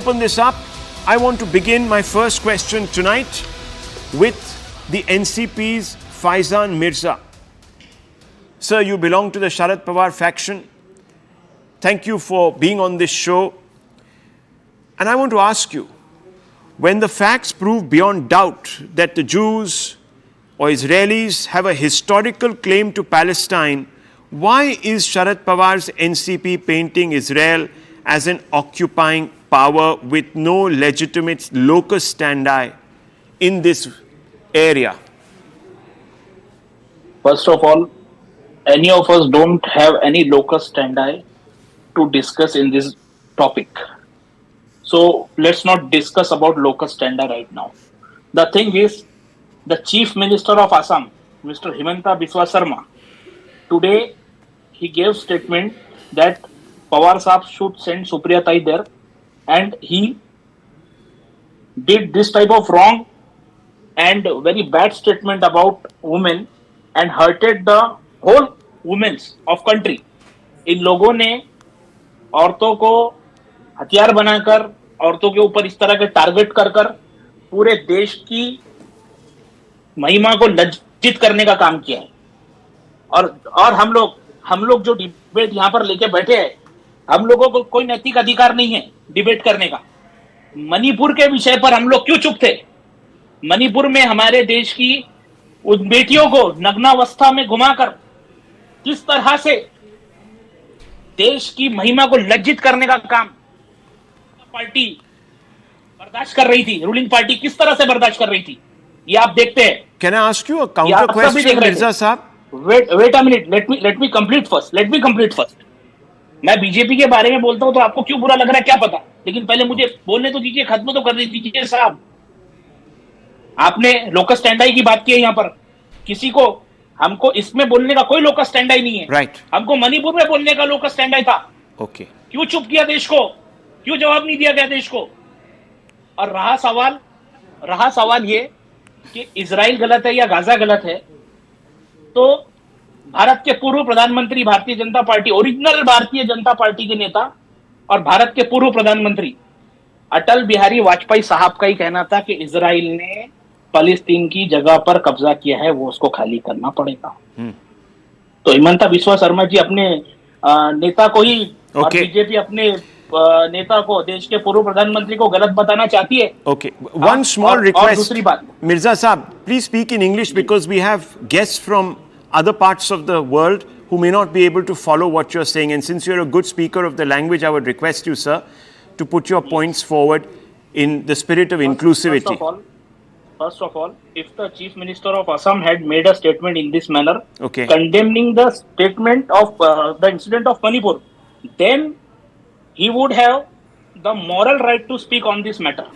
Open this up. I want to begin my first question tonight with the NCP's Faizan Mirza. Sir, you belong to the Sharad Pawar faction. Thank you for being on this show. And I want to ask you, when the facts prove beyond doubt that the Jews or Israelis have a historical claim to Palestine, why is Sharad Pawar's NCP painting Israel as an occupying power with no legitimate locus standi in this area? First of all, any of us don't have any locus standi to discuss in this topic. So let's not discuss about locus standi right now. The thing is, the Chief Minister of Assam, Mr. Himanta Biswa Sarma, today he gave statement that Pawar Saab should send Supriya Tai there, and he did this type of wrong and very bad statement about women and hurted the whole women of country. इन लोगों ने औरतों को हथियार बनाकर औरतों के ऊपर इस तरह के टारगेट कर पूरे देश की महिमा को लज्जित करने का काम किया है। और हम लोग जो डिबेट यहाँ पर लेके बैठे हैं, हम लोगों को कोई नैतिक अधिकार नहीं है डिबेट करने का। मणिपुर के विषय पर हम लोग क्यों चुप थे? मणिपुर में हमारे देश की उन बेटियों को नग्नावस्था में घुमाकर किस तरह से देश की महिमा को लज्जित करने का काम पार्टी बर्दाश्त कर रही थी, रूलिंग पार्टी किस तरह से बर्दाश्त कर रही थी, ये आप देखते हैं। Can I ask you a counter question, Mirza साहब? Wait a minute. Let me complete first. मैं बीजेपी के बारे में बोलता हूं तो आपको क्यों बुरा लग रहा है क्या पता, लेकिन पहले मुझे बोलने तो दीजिए, खत्म तो कर दीजिए साहब। आपने लोकस स्टैंडाई की बात की है यहाँ पर, किसी को हमको इसमें बोलने का कोई लोकस स्टैंडाई नहीं है। राइट। हमको मणिपुर में बोलने का लोकस स्टैंडाई था। ओके। क्यों चुप किया देश को? क्यों जवाब नहीं दिया गया देश को? और रहा सवाल ये कि इजराइल गलत है या गाजा गलत है, तो भारत के पूर्व प्रधानमंत्री, Bharatiya Janata party, original Bharatiya Janata party के नेता और भारत के पूर्व प्रधानमंत्री अटल बिहारी वाजपेयी साहब का ही कहना था कि इजराइल ने फलस्तीन की जगह पर कब्जा किया है, वो उसको खाली करना पड़ेगा। तो हिमंता बिस्वा शर्मा जी अपने नेता को ही और बीजेपी अपने नेता को, देश के पूर्व प्रधानमंत्री को गलत बताना चाहती है। Okay, one small request. दूसरी बात, मिर्जा साहब, please speak in English because we have guests from other parts of the world who may not be able to follow what you're saying. And since you're a good speaker of the language, I would request you, sir, to put your points forward in the spirit of inclusivity. First of all, if the Chief Minister of Assam had made a statement in this manner, okay, condemning the statement of the incident of Manipur, then he would have the moral right to speak on this matter.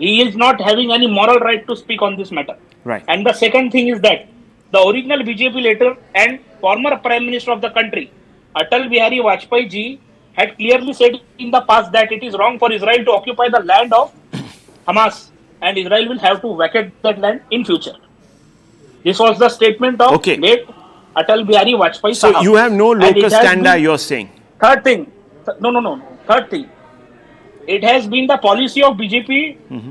He is not having any moral right to speak on this matter. Right. And the second thing is that the original BJP leader and former Prime Minister of the country, Atal Bihari Vajpayee ji, had clearly said in the past that it is wrong for Israel to occupy the land of Hamas, and Israel will have to vacate that land in future. This was the statement of late Atal Bihari Vajpayee. So you have no locus standi, you're saying? Third thing, Third thing, it has been the policy of BJP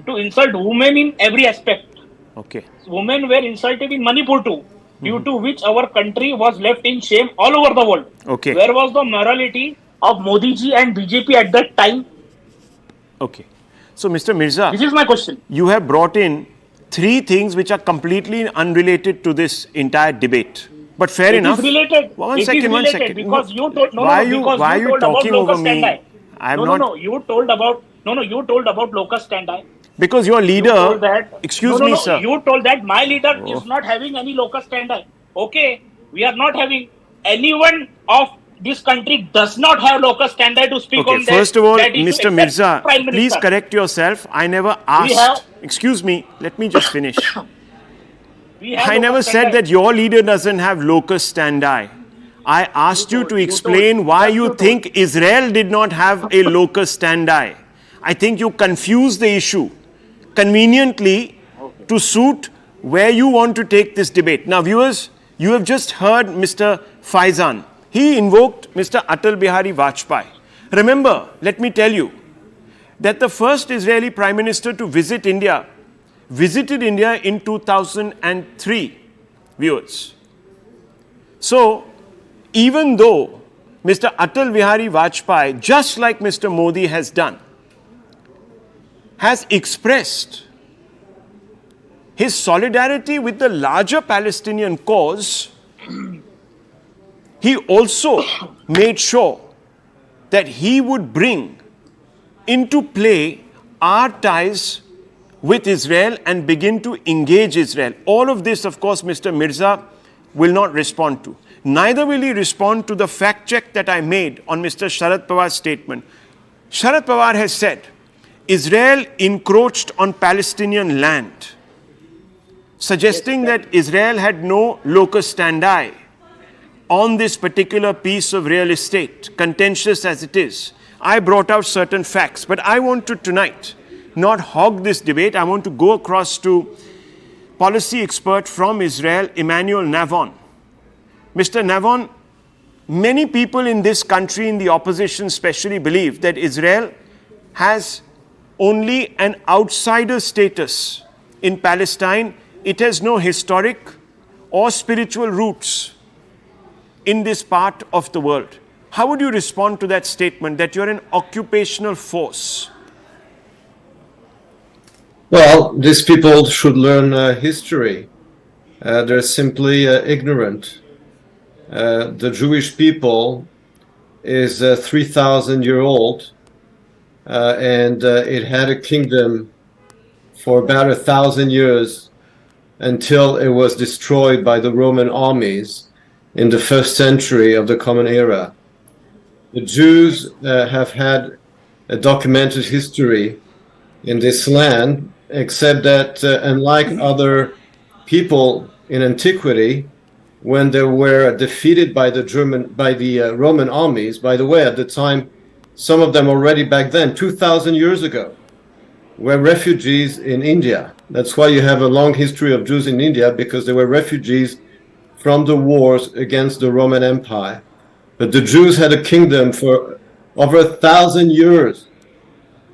to insult women in every aspect. Okay. Women were insulted in Manipur too, due to which our country was left in shame all over the world. Okay. Where was the morality of Modi ji and BJP at that time? Okay. So, Mr. Mirza, this is my question. You have brought in three things which are completely unrelated to this entire debate. But fair enough. It is related. One second. Because you told, why are you talking over me? You told about locus standi. Because your leader, sir. You told that my leader is not having any locus standi. Okay, we are not having. Anyone of this country does not have locus standi to speak on that. First of all, Mr. Mirza, please correct yourself. I never asked. Excuse me, let me just finish. I never said that your leader doesn't have locus standi. I asked you to explain why you think Israel did not have a locus standi. I think you confuse the issue conveniently to suit where you want to take this debate. Now, viewers, you have just heard Mr. Faizan. He invoked Mr. Atal Bihari Vajpayee. Remember, let me tell you, that the first Israeli Prime Minister to visit India visited India in 2003, viewers. So, even though Mr. Atal Bihari Vajpayee, just like Mr. Modi has done, has expressed his solidarity with the larger Palestinian cause, he also made sure that he would bring into play our ties with Israel and begin to engage Israel. All of this, of course, Mr. Mirza will not respond to. Neither will he respond to the fact check that I made on Mr. Sharad Pawar's statement. Sharad Pawar has said, Israel encroached on Palestinian land, suggesting that Israel had no locus standi on this particular piece of real estate, contentious as it is. I brought out certain facts, but I want to tonight not hog this debate. I want to go across to policy expert from Israel, Emmanuel Navon. Mr. Navon, many people in this country, in the opposition especially, believe that Israel has only an outsider status in Palestine. It has no historic or spiritual roots in this part of the world. How would you respond to that statement that you're an occupational force? Well, these people should learn history. They're simply ignorant. The Jewish people is 3,000-year-old, and it had a kingdom for about 1,000 years until it was destroyed by the Roman armies in the 1st century of the Common Era. The Jews have had a documented history in this land, except that unlike other people in antiquity, when they were defeated by the Roman armies, by the way, at the time, some of them already back then, 2,000 years ago, were refugees in India. That's why you have a long history of Jews in India, because they were refugees from the wars against the Roman Empire. But the Jews had a kingdom for over 1,000 years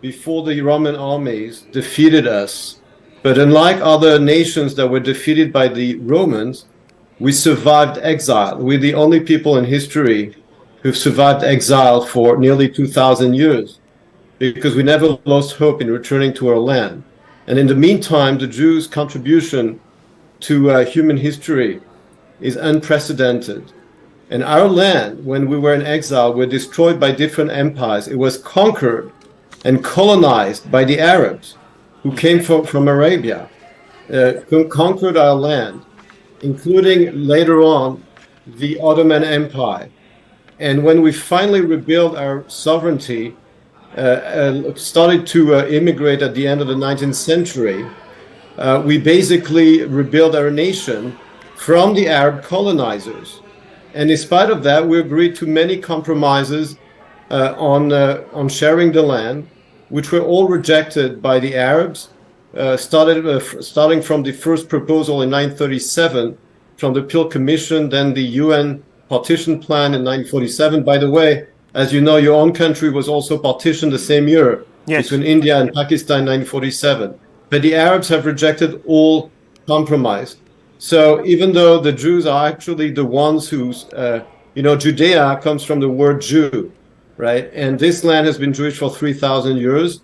before the Roman armies defeated us. But unlike other nations that were defeated by the Romans, we survived exile. We're the only people in history who've survived exile for nearly 2,000 years, because we never lost hope in returning to our land. And in the meantime, the Jews' contribution to human history is unprecedented. And our land, when we were in exile, were destroyed by different empires. It was conquered and colonized by the Arabs who came from Arabia, conquered our land, including later on the Ottoman Empire. And when we finally rebuilt our sovereignty, started to immigrate at the end of the 19th century, we basically rebuilt our nation from the Arab colonizers. And in spite of that, we agreed to many compromises on sharing the land, which were all rejected by the Arabs, starting from the first proposal in 1937 from the Peel Commission, then the UN partition plan in 1947. By the way, as you know, your own country was also partitioned the same year, yes, between India and Pakistan in 1947. But the Arabs have rejected all compromise. So even though the Jews are actually the ones whose, Judea comes from the word Jew, right? And this land has been Jewish for 3,000 years.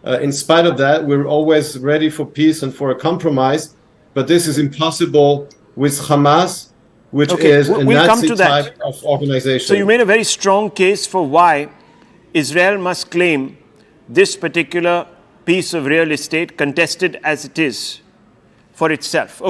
In spite of that, we're always ready for peace and for a compromise. But this is impossible with Hamas, which is a Nazi type of organization. So you made a very strong case for why Israel must claim this particular piece of real estate, contested as it is, for itself. Okay.